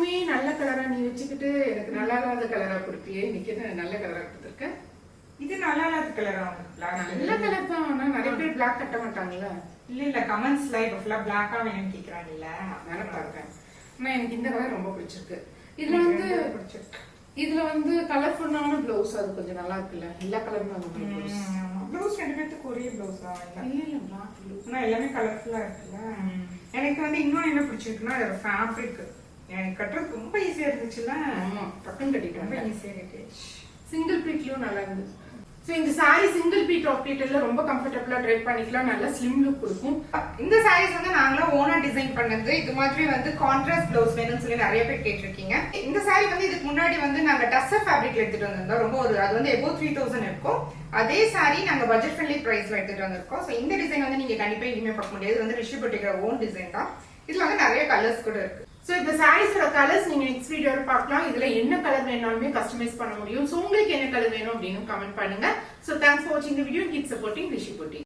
எப்பவுமே நல்ல கலரா நீ வச்சுக்கிட்டு எனக்கு நல்லா இல்லாத கலரா கொடுப்பியே, இன்னைக்கு நல்ல கலரா கொடுத்துருக்க. இது நல்லா இல்லாத கலரா? நல்ல கலர் தான், ஆனா நிறைய பேர் பிளாக் கட்ட மாட்டாங்கல்ல. இல்ல கமெண்ட்ஸ்ல இப்ப ஃபுல்லா பிளாக்கா வேணும்னு கேக்குறாங்கல்ல, அதனால பாக்குறேன். ஆனா எனக்கு இந்த கலர் ரொம்ப பிடிச்சிருக்கு. இதுல வந்து கலர்ஃபுல்லான பிளவுஸ், அது கொஞ்சம் நல்லா இருக்குல்ல, எல்லா கலருமே வந்து ப்ளவுஸ் ரெண்டு பேருக்கு ஒரே ப்ளவுஸா? இல்ல பிளாக் ப்ளவுஸ், ஆனா எல்லாமே கலர்ஃபுல்லா இருக்குல்ல. எனக்கு வந்து இன்னொன்னு என்ன பிடிச்சிருக்குன்னா அதோட ஃபேப்ரிக் எனக்கு கட்டுறது ரொம்ப ஈஸியா இருந்துச்சுல்ல. ஆமா, டக்குன்னு கட்டிட்டு ரொம்ப ஈஸியா கட்டிடுச்சு. சிங்கிள் பீட்லயும் நல்லா இருந்துச்சு. ஸோ இந்த சாரீ சிங்கிள் பீட் டாப் பீட்ல ரொம்ப கம்ஃபர்டபுளா ட்ரை பண்ணிக்கலாம், நல்ல ஸ்லிம் லுக் கொடுக்கும். இந்த சாரீஸ் வந்து நாங்களும் ஓனா டிசைன் பண்ணது. இது மாதிரி வந்து கான்ட்ராஸ்ட் ப்ளவுஸ் வேணும்னு சொல்லி நிறைய பேர் கேட்டிருக்கீங்க. இந்த சாரீ வந்து இதுக்கு முன்னாடி வந்து நாங்க டஸ்ஸர் ஃபேப்ரிக்ல எடுத்துட்டு வந்திருந்தோம். ரொம்ப ஒரு அது வந்து எபோவ் 3000 இருக்கும். அதே சாரீ நாங்க பட்ஜெட் ஃப்ரெண்ட்லி பிரைஸ்ல எடுத்துட்டு வந்திருக்கோம். ஸோ இந்த டிசைன் வந்து நீங்க கண்டிப்பா இனிமே பார்க்க முடியாது. இது வந்து ரிஷி பட்டிக்கிற ஓன் டிசைன் தான். இதுல வந்து நிறைய கலர்ஸ் கூட இருக்கு. ஸோ இந்த சாரீஸோட கலர்ஸ் நீங்க நெக்ஸ்ட் வீடியோல பார்க்கலாம். இதுல என்ன கலர் வேணாலுமே கஸ்டமைஸ் பண்ண முடியும். ஸோ உங்களுக்கு என்ன கலர் வேணும் அப்படின்னு கமெண்ட் பண்ணுங்க. ஸோ தேங்க்ஸ் ஃபார் வாட்சிங் தி வீடியோ. கீப் சப்போர்ட்டிங் ரிஷி பட்டி.